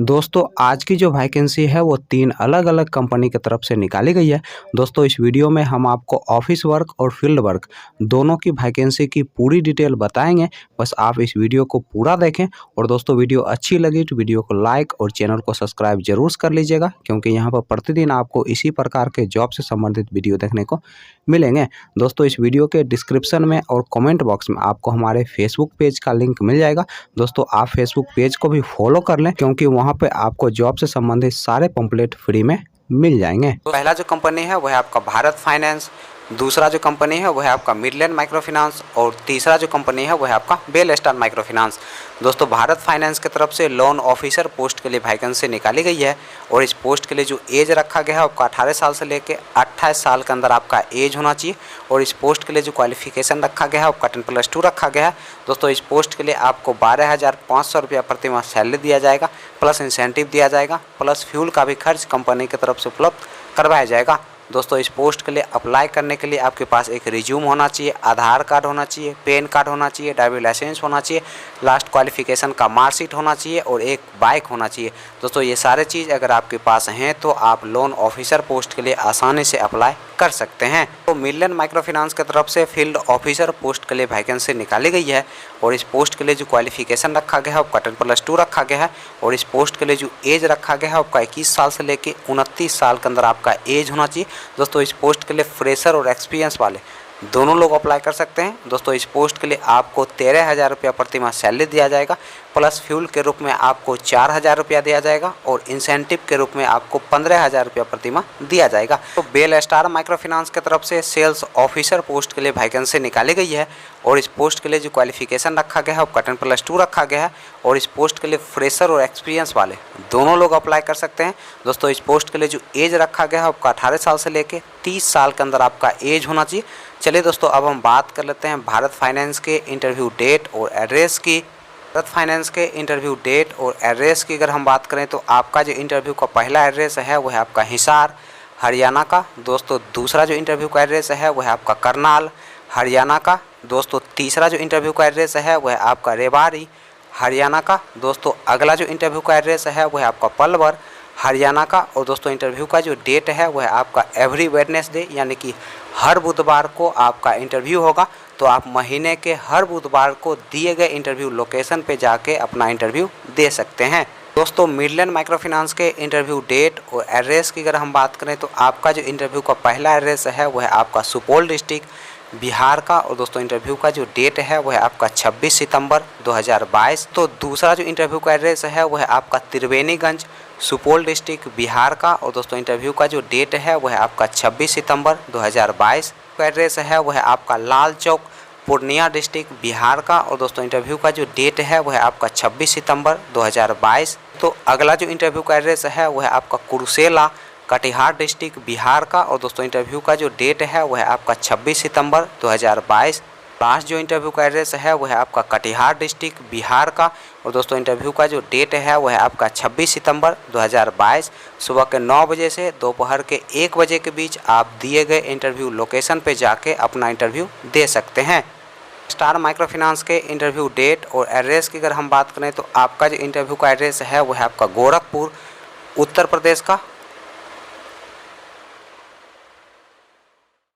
दोस्तों आज की जो वैकेंसी है वो 3 अलग-अलग कंपनी की तरफ से निकाली गई है। दोस्तों इस वीडियो में हम आपको ऑफिस वर्क और फील्ड वर्क दोनों की वैकेंसी की पूरी डिटेल बताएँगे। बस आप इस वीडियो को पूरा देखें और दोस्तों वीडियो अच्छी लगी तो वीडियो को लाइक और चैनल को सब्सक्राइब ज़रूर कर लीजिएगा, क्योंकि यहाँ पर प्रतिदिन आपको इसी प्रकार के जॉब से संबंधित वीडियो देखने को मिलेंगे। दोस्तों इस वीडियो के डिस्क्रिप्शन में और कमेंट बॉक्स में आपको हमारे फेसबुक पेज का लिंक मिल जाएगा। दोस्तों आप फेसबुक पेज को भी फॉलो कर लें, क्योंकि वहाँ पे आपको जॉब से संबंधित सारे पंपलेट फ्री में मिल जाएंगे। तो पहला जो कंपनी है वह है आपका भारत फाइनेंस, दूसरा जो कंपनी है वह है आपका मिडलैंड माइक्रो फाइनेंस और तीसरा जो कंपनी है वह है आपका बेल स्टार माइक्रो फाइनेंस। दोस्तों भारत फाइनेंस की तरफ से लोन ऑफिसर पोस्ट के लिए वैकेंसी निकाली गई है और इस पोस्ट के लिए जो एज रखा गया है आपका 18 साल से लेकर 28 साल के अंदर आपका एज होना चाहिए और इस पोस्ट के लिए जो क्वालिफिकेशन रखा गया है आपका 10+2 रखा गया है। दोस्तों इस पोस्ट के लिए आपको 12,500 रुपया प्रति माह सैलरी दिया जाएगा, प्लस इंसेंटिव दिया जाएगा, प्लस फ्यूल का भी खर्च कंपनी की तरफ से उपलब्ध करवाया जाएगा। दोस्तों इस पोस्ट के लिए अप्लाई करने के लिए आपके पास एक रिज्यूम होना चाहिए, आधार कार्ड होना चाहिए, पैन कार्ड होना चाहिए, ड्राइविंग लाइसेंस होना चाहिए, लास्ट क्वालिफिकेशन का मार्कशीट होना चाहिए और एक बाइक होना चाहिए। दोस्तों ये सारे चीज़ अगर आपके पास हैं तो आप लोन ऑफिसर पोस्ट के लिए आसानी से अप्लाई कर सकते हैं। तो मिडलैंड माइक्रो फाइनेंस की तरफ से फील्ड ऑफिसर पोस्ट के लिए वैकेंसी निकाली गई है और इस पोस्ट के लिए जो क्वालिफिकेशन रखा गया है आपका 10+2 रखा गया है और इस पोस्ट के लिए जो एज रखा गया है आपका 21 साल से लेकर 29 साल के अंदर आपका एज होना चाहिए। दोस्तों इस पोस्ट के लिए फ्रेशर और एक्सपीरियंस वाले दोनों लोग अप्लाई कर सकते हैं। दोस्तों इस पोस्ट के लिए आपको 13,000 रुपया प्रति माह सैलरी दिया जाएगा, प्लस फ्यूल के रूप में आपको 4,000 रुपया दिया जाएगा और इंसेंटिव के रूप में आपको 15,000 रुपया प्रति माह दिया जाएगा। तो बेल स्टार माइक्रो फाइनेंस की तरफ से सेल्स ऑफिसर पोस्ट के लिए वैकेंसी निकाली गई है और इस पोस्ट के लिए जो क्वालिफिकेशन रखा गया है आपका 10+2 रखा गया है और इस पोस्ट के लिए फ्रेशर और एक्सपीरियंस वाले दोनों लोग अप्लाई कर सकते हैं। दोस्तों इस पोस्ट के लिए जो एज रखा गया है आपका 18 साल से लेकर 30 साल के अंदर आपका एज होना चाहिए। चलिए दोस्तों अब हम बात कर लेते हैं भारत फाइनेंस के इंटरव्यू डेट और एड्रेस की। भारत फाइनेंस के इंटरव्यू डेट और एड्रेस की अगर हम बात करें तो आपका जो इंटरव्यू का पहला एड्रेस है वह है आपका हिसार हरियाणा का। दोस्तों दूसरा जो इंटरव्यू का एड्रेस है वह है आपका करनाल हरियाणा का। दोस्तों तीसरा जो इंटरव्यू का एड्रेस है वह है आपका रेवाड़ी हरियाणा का। दोस्तों अगला जो इंटरव्यू का एड्रेस है वह है आपका पलवल हरियाणा का। और दोस्तों इंटरव्यू का जो डेट है वह आपका एवरी वेडनेसडे यानी कि हर बुधवार को आपका इंटरव्यू होगा। तो आप महीने के हर बुधवार को दिए गए इंटरव्यू लोकेशन पे जाके अपना इंटरव्यू दे सकते हैं। दोस्तों मिडलैंड माइक्रो फाइनेंस के इंटरव्यू डेट और एड्रेस की अगर हम बात करें तो आपका जो इंटरव्यू का पहला एड्रेस है वह आपका सुपौल डिस्ट्रिक्ट बिहार का और दोस्तों इंटरव्यू का जो डेट है वह आपका 26 सितंबर 2022। तो दूसरा जो इंटरव्यू का एड्रेस है वह आपका त्रिवेणीगंज सुपौल डिस्ट्रिक्ट बिहार का और दोस्तों इंटरव्यू का जो डेट है वह आपका 26 सितंबर 2022। का एड्रेस है वह आपका लाल चौक पूर्णिया डिस्ट्रिक्ट बिहार का और दोस्तों इंटरव्यू का जो डेट है वह आपका 26 सितंबर 2022। तो अगला जो इंटरव्यू का एड्रेस है वह आपका कुरुसेला कटिहार डिस्ट्रिक्ट बिहार का और दोस्तों इंटरव्यू का जो डेट है वह आपका 26 सितंबर 2022। लास्ट जो इंटरव्यू का एड्रेस है वह आपका कटिहार डिस्ट्रिक्ट बिहार का और दोस्तों इंटरव्यू का जो डेट है वह आपका 26 सितंबर 2022। सुबह के 9 बजे से दोपहर के 1 बजे के बीच आप दिए गए इंटरव्यू लोकेशन पे जाके अपना इंटरव्यू दे सकते हैं। स्टार माइक्रो फाइनेंस के इंटरव्यू डेट और एड्रेस की अगर हम बात करें तो आपका जो इंटरव्यू का एड्रेस है वह आपका गोरखपुर उत्तर प्रदेश का